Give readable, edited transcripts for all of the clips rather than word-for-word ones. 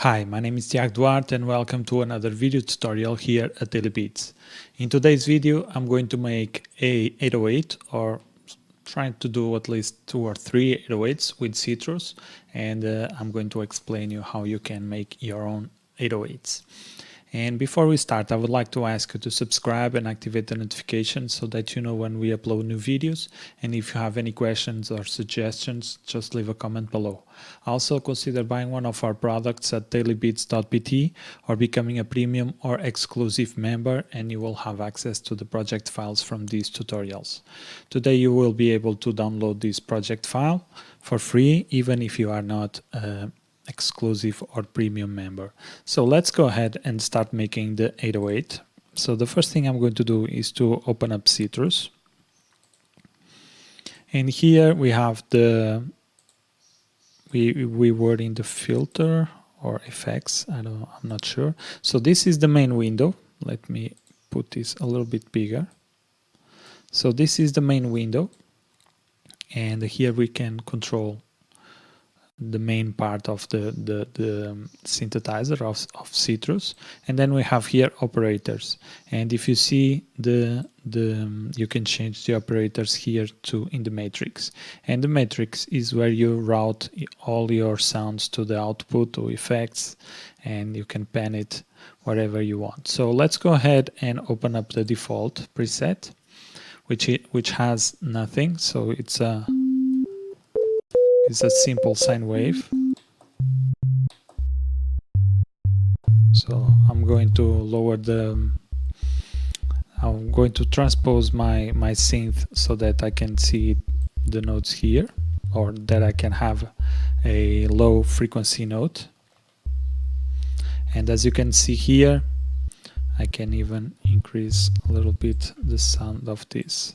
Hi, my name is Tiago Duarte and welcome to another video tutorial here at Daily Beats. In today's video I'm going to make a 808 or trying to do at least 2 or 3 808s with Sytrus, and I'm going to explain you how you can make your own 808s. And before we start, I would like to ask you to subscribe and activate the notifications so that you know when we upload new videos. And if you have any questions or suggestions, just leave a comment below. Also, consider buying one of our products at dailybeats.pt or becoming a premium or exclusive member, and you will have access to the project files from these tutorials. Today you will be able to download this project file for free, even if you are not exclusive or premium member. So let's go ahead and start making the 808. So the first thing I'm going to do is to open up Sytrus, and here we have we were in the filter or effects, I'm not sure. So this is the main window. Let me put this a little bit bigger. So this is the main window, and here we can control the main part of the synthesizer of Sytrus, and then we have here operators. And if you see you can change the operators here in the matrix, and the matrix is where you route all your sounds to the output or effects, and you can pan it wherever you want. So let's go ahead and open up the default preset, which has nothing. So it's a simple sine wave. So I'm going to transpose my synth so that I can see the notes here, or that I can have a low frequency note. And as you can see here, I can even increase a little bit the sound of this.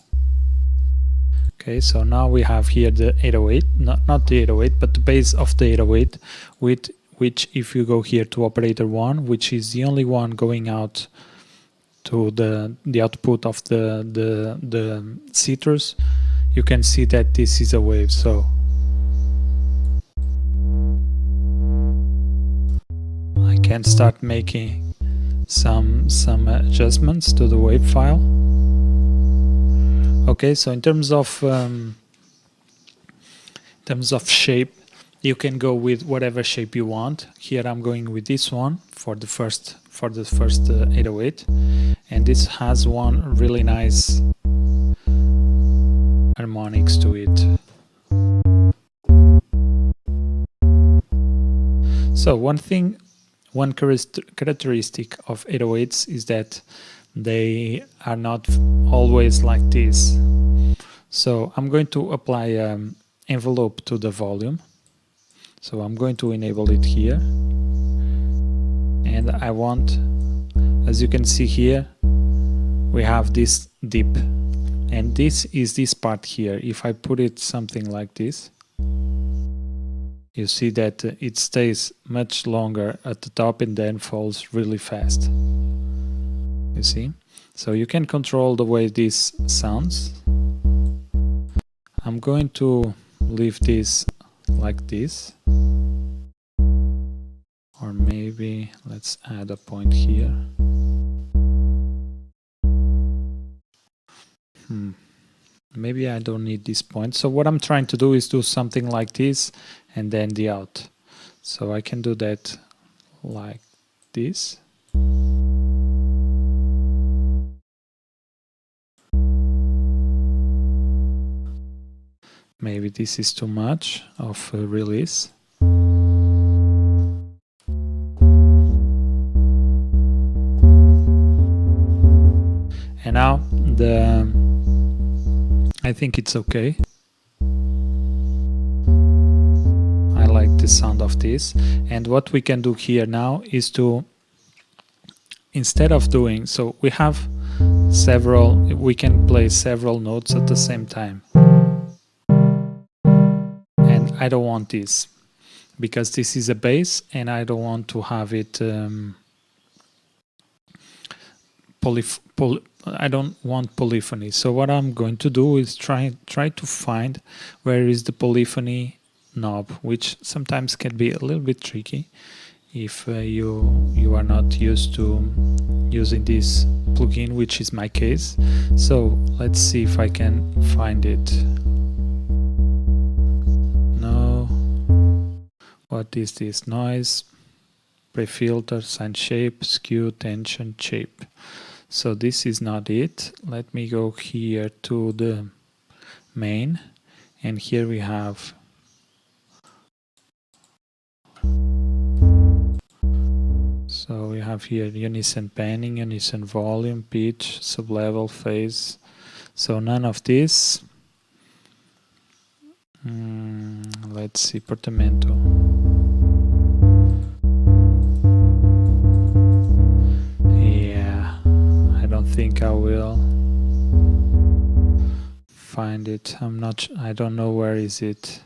Okay, so now we have here the 808, not the 808, but the base of the 808, which if you go here to operator 1, which is the only one going out to the output of the Sytrus, you can see that this is a wave. So I can start making some adjustments to the wave file. Okay, so in terms of shape, you can go with whatever shape you want. Here I'm going with this one for the first 808, and this has one really nice harmonics to it. So one characteristic of 808s is that they are not always like this. So I'm going to apply envelope to the volume. So I'm going to enable it here, and I want, as you can see here, we have this dip, and this is this part here. If I put it something like this, you see that it stays much longer at the top and then falls really fast. You see? So you can control the way this sounds. I'm going to leave this like this, or maybe let's add a point here. Maybe I don't need this point. So what I'm trying to do is do something like this and then the out. So I can do that like this. Maybe this is too much of a release. And now I think it's okay. I like the sound of this. And what we can do here now is to, instead of doing, so we have we can play several notes at the same time. I don't want this, because this is a bass and I don't want to have it I don't want polyphony. So what I'm going to do is try to find where is the polyphony knob, which sometimes can be a little bit tricky. if you are not used to using this plugin, which is my case. So let's see if I can find it. No. What is this? Noise, pre-filter, sign shape, skew, tension, shape. So this is not it. Let me go here to the main, and here we have here unison panning, unison volume, pitch, sublevel, phase. So none of this. Let's see, portamento. Yeah, I don't think I will find it. I don't know where is it.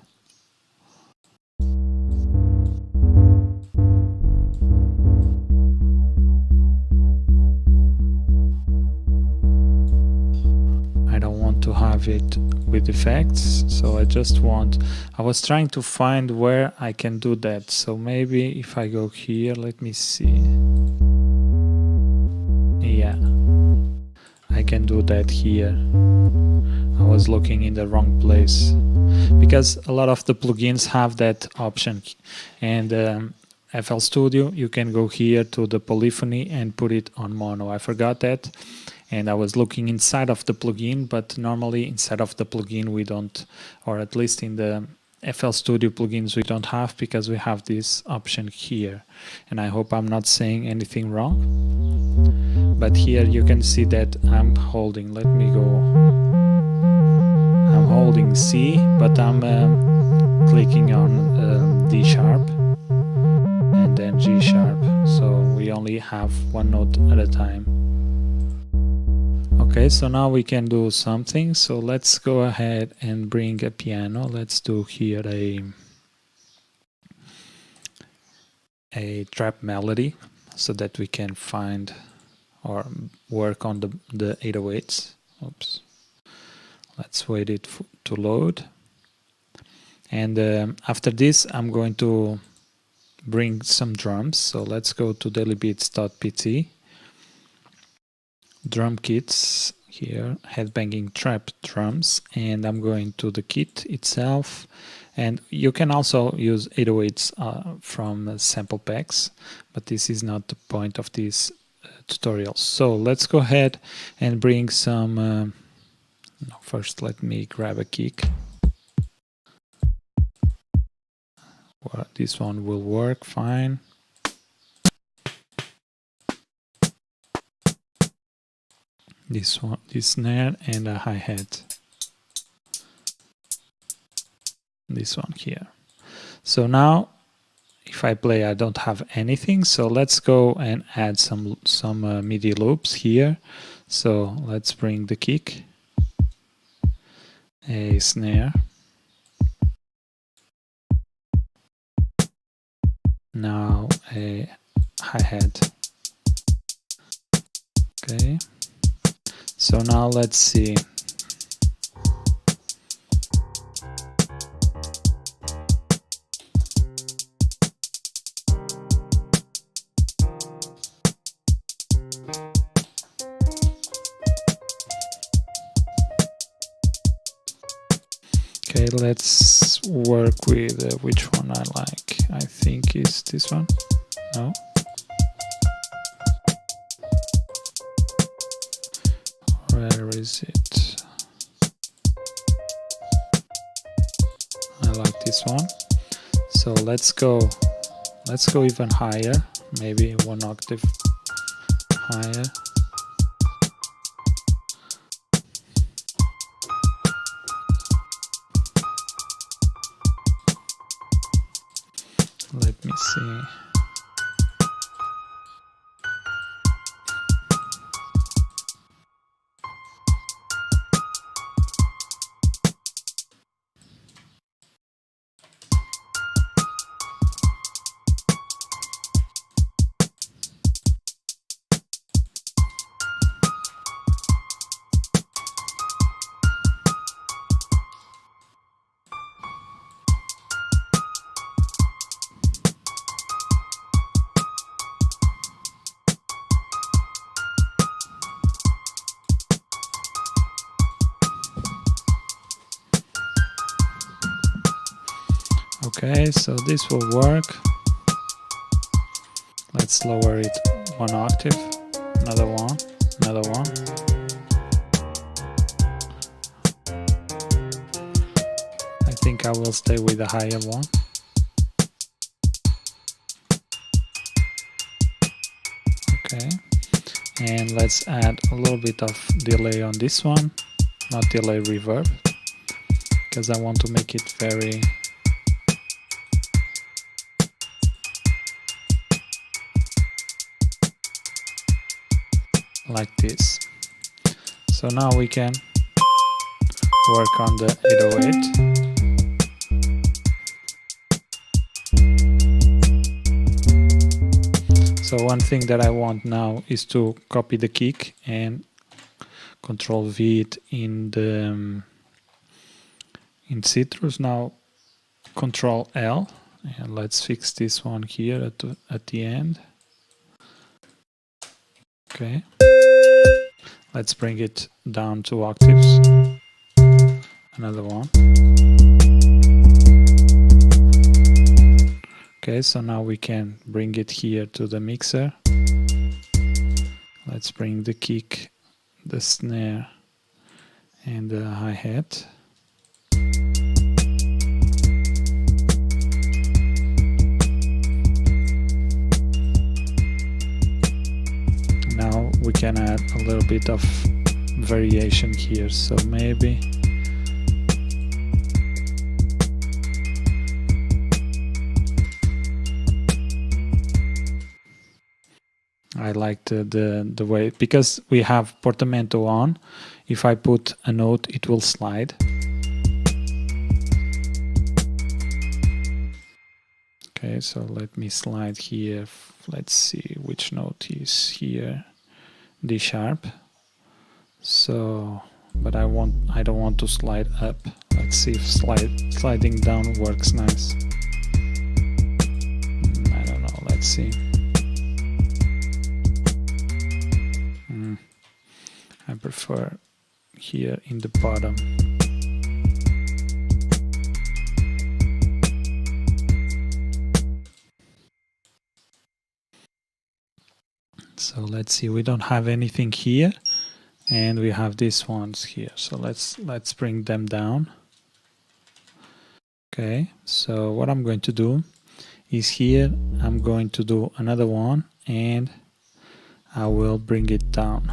I don't want to have it with effects, so I was trying to find where I can do that. So maybe if I go here, let me see. Yeah, I can do that here. I was looking in the wrong place, because a lot of the plugins have that option, and FL Studio, you can go here to the polyphony and put it on mono. I forgot that, and I was looking inside of the plugin, but normally inside of the plugin we don't, or at least in the FL Studio plugins we don't have, because we have this option here. And I hope I'm not saying anything wrong, but here you can see that I'm holding, let me go, I'm holding C, but I'm clicking on D sharp and then G sharp, so we only have one note at a time. Okay, so now we can do something. So let's go ahead and bring a piano. Let's do here a trap melody, so that we can find or work on the 808s. Oops. Let's wait it to load. And after this, I'm going to bring some drums. So let's go to dailybeats.pt. Drum kits here, headbanging trap drums, and I'm going to the kit itself. And you can also use 808s from sample packs, but this is not the point of this tutorial. So let's go ahead and bring some no, first let me grab a kick. Well, this one will work fine. This one, this snare, and a hi-hat. This one here. So now if I play, I don't have anything, so let's go and add some MIDI loops here. So let's bring the kick, a snare, now a hi-hat. Okay, so now let's see. Okay, let's work with which one I like. I think is this one. No? Where is it? I like this one. So let's go even higher, maybe one octave higher. Let me see. Okay, so this will work. Let's lower it one octave. Another one, another one. I think I will stay with the higher one. Okay, and let's add a little bit of delay on this one, not delay, reverb, because I want to make it very like this. So now we can work on the 808. So one thing that I want now is to copy the kick and Control V it in the in Sytrus. Now Control L, and let's fix this one here at the end. Okay, let's bring it down 2 octaves. Another one. Okay, so now we can bring it here to the mixer. Let's bring the kick, the snare, and the hi-hat. Now we can add a little bit of variation here, so maybe I like the way, because we have portamento on, if I put a note it will slide. Okay, so let me slide here. Let's see which note is here. D sharp. So, but I don't want to slide up. Let's see if sliding down works nice. I don't know, let's see. I prefer here in the bottom. So let's see, we don't have anything here, and we have these ones here. So let's bring them down. Okay, so what I'm going to do is here I'm going to do another one, and I will bring it down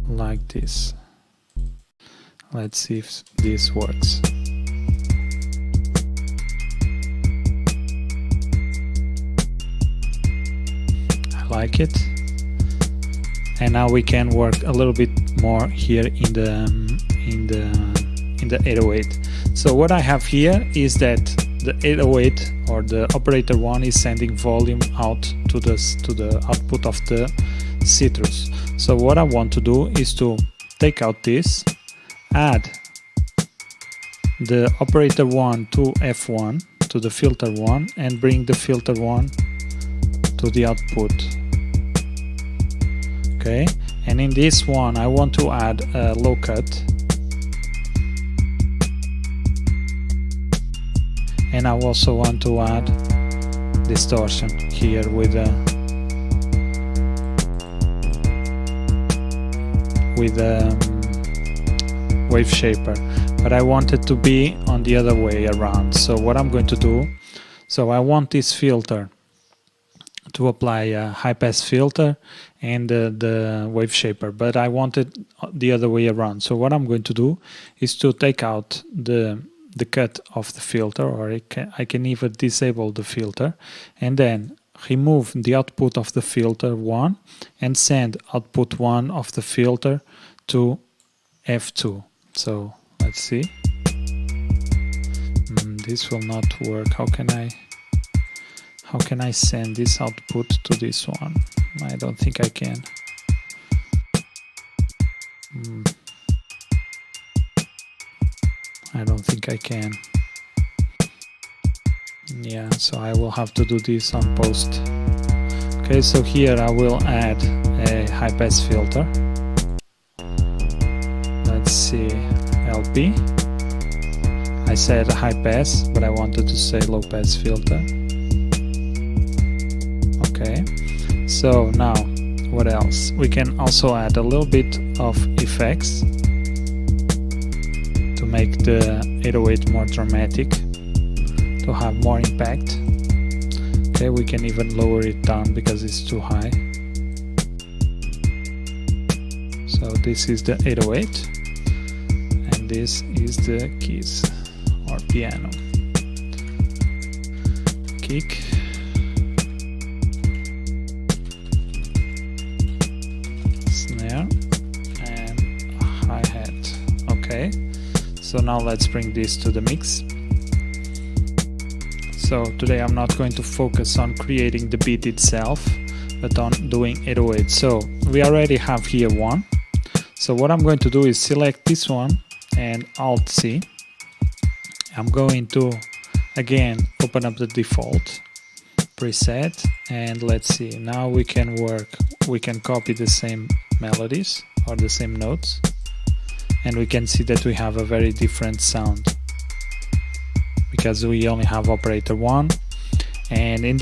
like this. Let's see if this works. I like it. And now we can work a little bit more here in the 808. So what I have here is that the 808 or the operator 1 is sending volume out to the output of the Sytrus. So what I want to do is to take out this, add the operator 1 to F1, to the filter 1, and bring the filter 1 to the output. Okay, and in this one I want to add a low cut, and I also want to add distortion here with a wave shaper, but I want it to be on the other way around. So what I'm going to do, so I want this filter to apply a high pass filter and the wave shaper, but I want it the other way around. So what I'm going to do is to take out the cut of the filter, or I can even disable the filter, and then remove the output of the filter 1 and send output 1 of the filter to F2. So let's see. This will not work. How can I send this output to this one? I don't think I can. I don't think I can. Yeah, so I will have to do this on post. Okay, so here I will add a high pass filter. Let's see, LP. I said high pass, but I wanted to say low pass filter. Okay, so now what else? We can also add a little bit of effects to make the 808 more dramatic, to have more impact. Okay, we can even lower it down because it's too high. So this is the 808 and this is the keys or piano. Kick, snare and hi-hat. Okay, so now let's bring this to the mix. So today I'm not going to focus on creating the beat itself, but on doing 808. So we already have here one. So what I'm going to do is select this one and Alt C. I'm going to again open up the default preset and let's see. Now we can copy the same melodies or the same notes, and we can see that we have a very different sound, because we only have operator 1, and at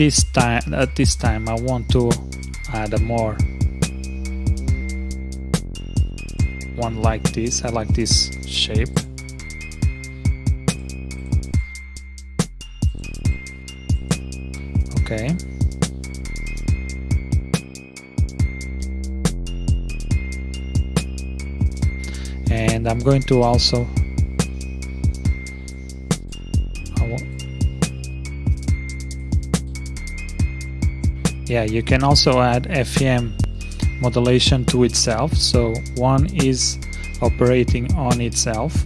this time I want to add a more one like this. I like this shape. Okay. And I'm going to also you can also add FEM modulation to itself, so one is operating on itself,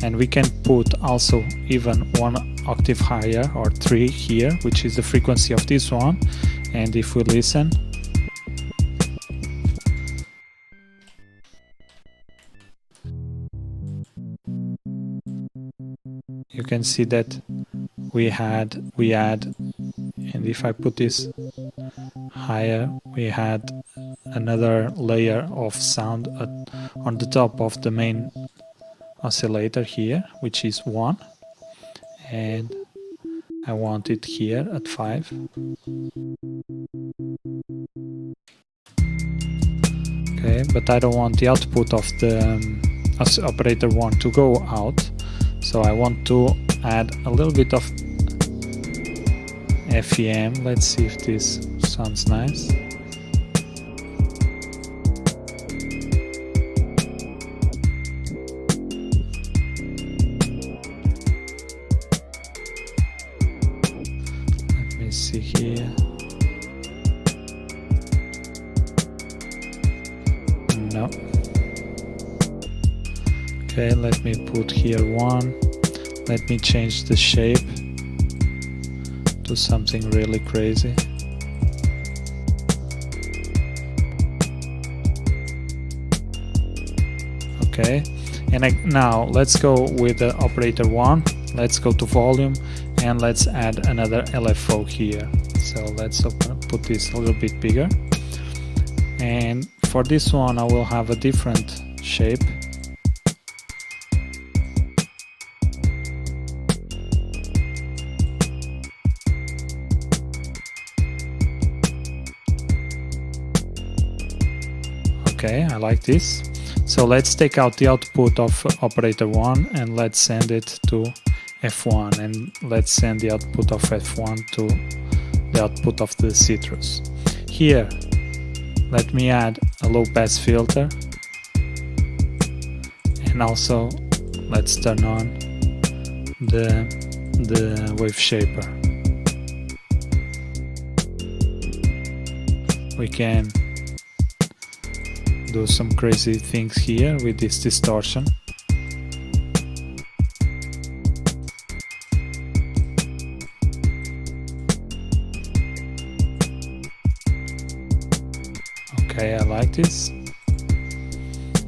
and we can put also even one octave higher or 3 here, which is the frequency of this one. And if we listen, you can see that we add, and if I put this higher, we had another layer of sound on the top of the main oscillator here, which is 1, and I want it here at 5. Okay, but I don't want the output of the operator 1 to go out, so I want to add a little bit of FEM. Let's see if this sounds nice. Let me see here. No. Okay, let me put here 1. Let me change the shape to something really crazy. Okay, and now let's go with the operator 1. Let's go to volume and let's add another LFO here. So let's put this a little bit bigger, and for this one I will have a different shape. Okay, I like this. So let's take out the output of operator 1 and let's send it to F1, and let's send the output of F1 to the output of the Sytrus. Here, let me add a low pass filter, and also let's turn on the wave shaper. We can do some crazy things here with this distortion. Okay, I like this,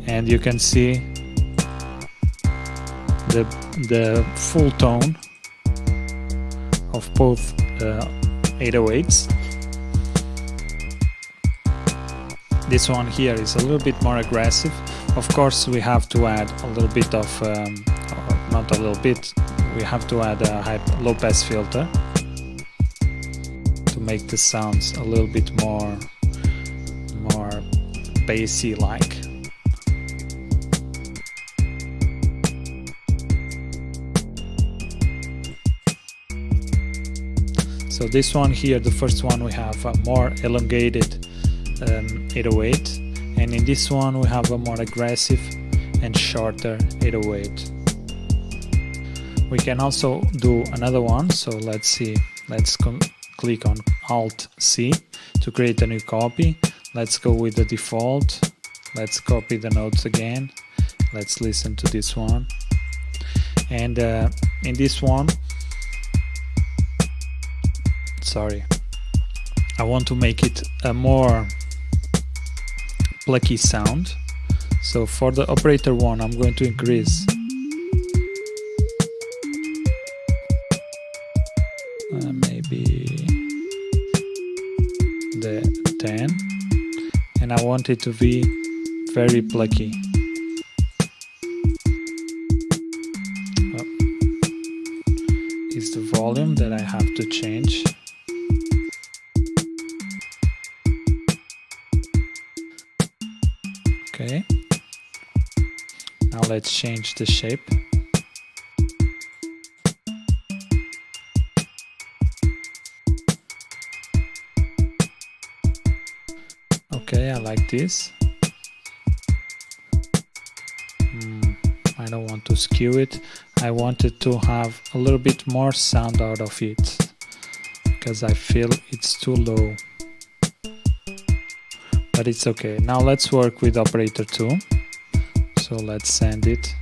and you can see the full tone of both 808s. This one here is a little bit more aggressive. Of course, we have to add a little bit of, or not a little bit, we have to add a low pass filter to make the sounds a little bit more bassy like. So this one here, the first one, we have a more elongated 808, and in this one we have a more aggressive and shorter 808. We can also do another one, so let's see, let's click on Alt-C to create a new copy. Let's go with the default, let's copy the notes again, let's listen to this one, and in this one, sorry, I want to make it a more plucky sound. So for the operator one, I'm going to increase maybe the 10, and I want it to be very plucky. Is the volume that I have to change. Okay, now let's change the shape. Okay, I like this. I don't want to skew it. I wanted to have a little bit more sound out of it because I feel it's too low. But it's okay. Now let's work with operator 2. So let's send it.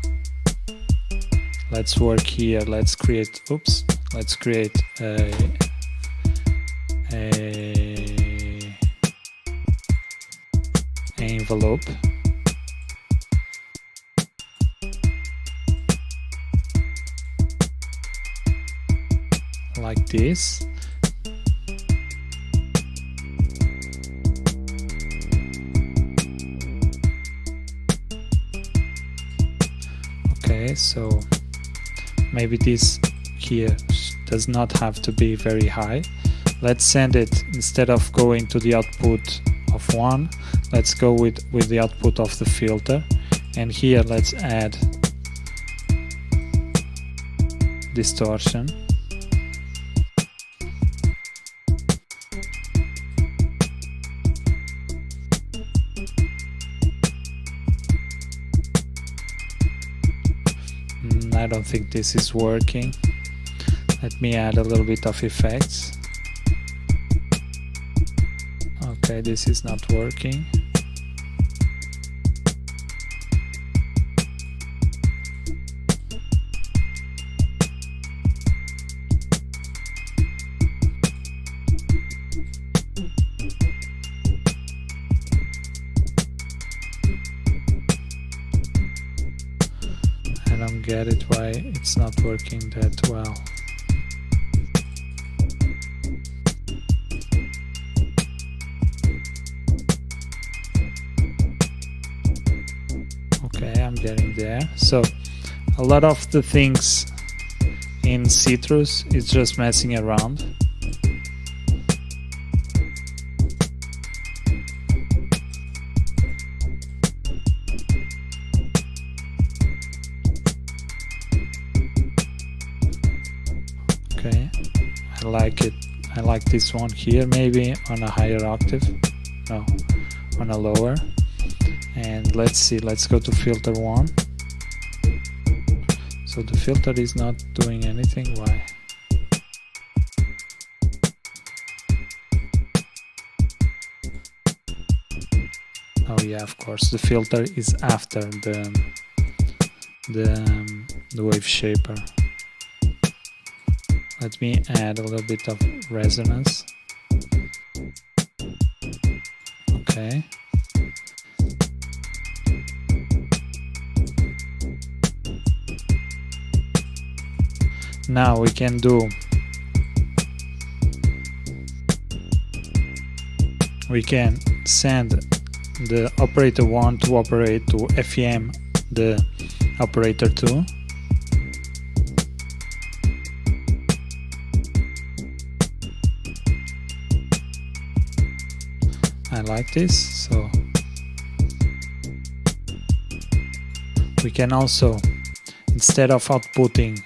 Let's work here. Let's create, let's create a envelope. Like this. Okay, so maybe this here does not have to be very high. Let's send it, instead of going to the output of 1, let's go with the output of the filter, and here let's add distortion. I don't think this is working. Let me add a little bit of effects. Okay, this is not working. I don't get it why it's not working that well. Okay, I'm getting there. So a lot of the things in Sytrus is just messing around. Okay, I like it. I like this one here, maybe on a higher octave. No, on a lower. And let's see, let's go to filter 1. So the filter is not doing anything. Why? Oh yeah, of course, the filter is after the wave shaper. Let me add a little bit of resonance. Okay. Now we can do, we can send the operator 1 to operate, to 'em, the operator 2. And then we can do, we can send the operator 1 to operate to FEM the operator 2. And then we can send the operator 1 to operate to FEM the operator 3. And then we can send the operator 1 to operate to FEM the operator 4. And then we can send the operator 1 to operate to FEM the operator 5. I like this. So we can also, instead of outputting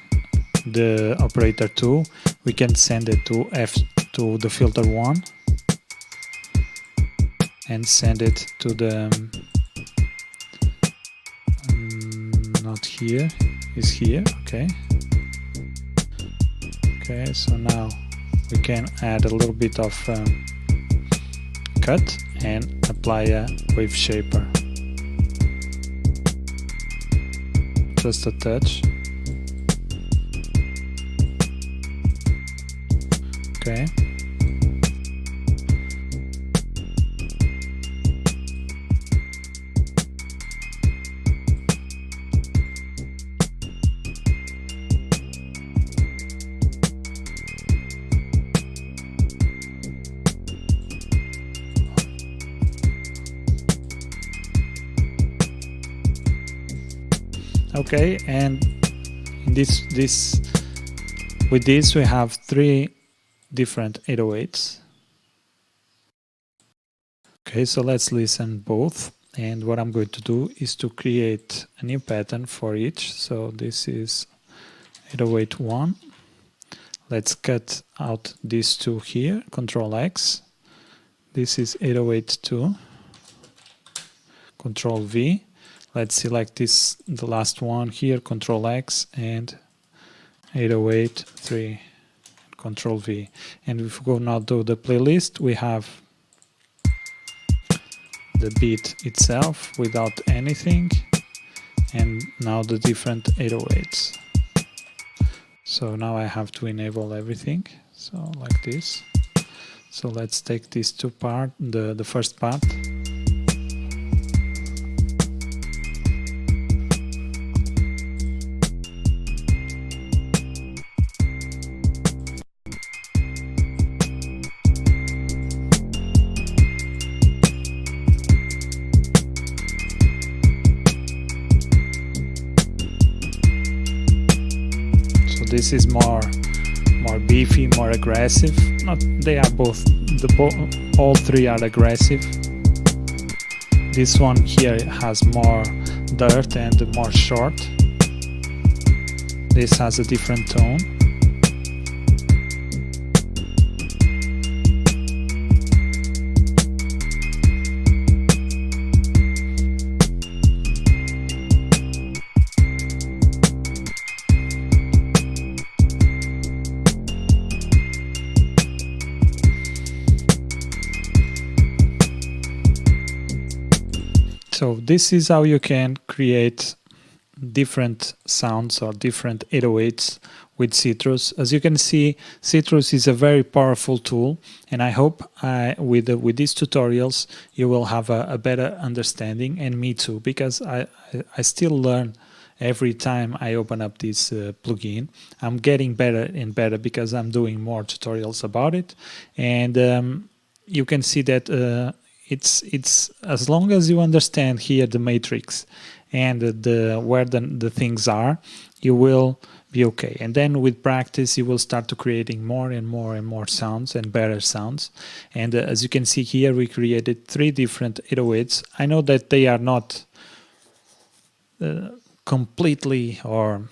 the operator 2, we can send it to to the filter 1 and send it to the not here, is here. Okay, so now we can add a little bit of cut and apply a wave shaper, just a touch. Okay, okay, and in with this we have 3 different 808s. Okay, so let's listen both, and what I'm going to do is to create a new pattern for each. So this is 808 1. Let's cut out these 2 here, Control X. This is 808 2, Control V. Let's select this, the last one here, Control X, and 808 3, Control V. And if we go now to the playlist, we have the beat itself without anything, and now the different 808s. So now I have to enable everything, so like this. So let's take these 2 parts, the first part. This is more beefy, more aggressive. They are both. All 3 are aggressive. This one here has more dirt and more short. This has a different tone. So this is how you can create different sounds or different 808s with Sytrus. As you can see, Sytrus is a very powerful tool, and I hope with these tutorials you will have a better understanding, and me too, because I still learn every time I open up this plugin. I'm getting better and better because I'm doing more tutorials about it, and you can see that it's as long as you understand here the matrix and where the things are, you will be okay. And then with practice you will start to creating more and more and more sounds and better sounds. And as you can see here, we created 3 different 808s. I know that they are not completely or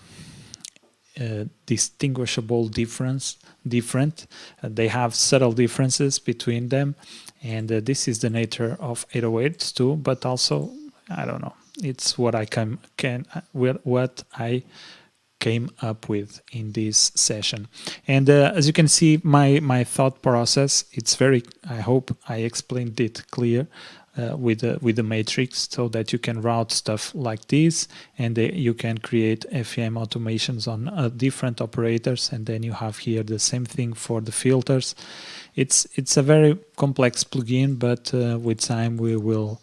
distinguishable different. They have subtle differences between them, and this is the nature of 808s too. But also, I don't know, it's what I what I came up with in this session. And as you can see, my thought process, it's very, I hope I explained it clear with the matrix, so that you can route stuff like this, and you can create FEM automations on different operators, and then you have here the same thing for the filters. It's a very complex plugin, but with time we will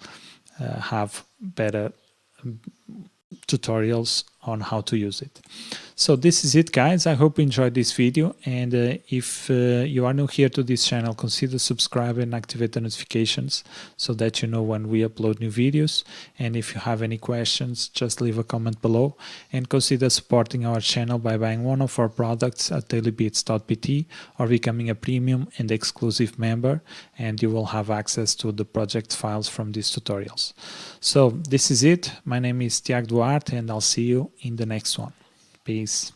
have better tutorials on how to use it. So this is it, guys. I hope you enjoyed this video, and if you are new here to this channel, consider subscribing and activate the notifications so that you know when we upload new videos. And if you have any questions, just leave a comment below, and consider supporting our channel by buying one of our products at dailybeats.pt or becoming a premium and exclusive member, and you will have access to the project files from these tutorials. So this is it. My name is Tiago Duarte, and I'll see you in the next one. Peace.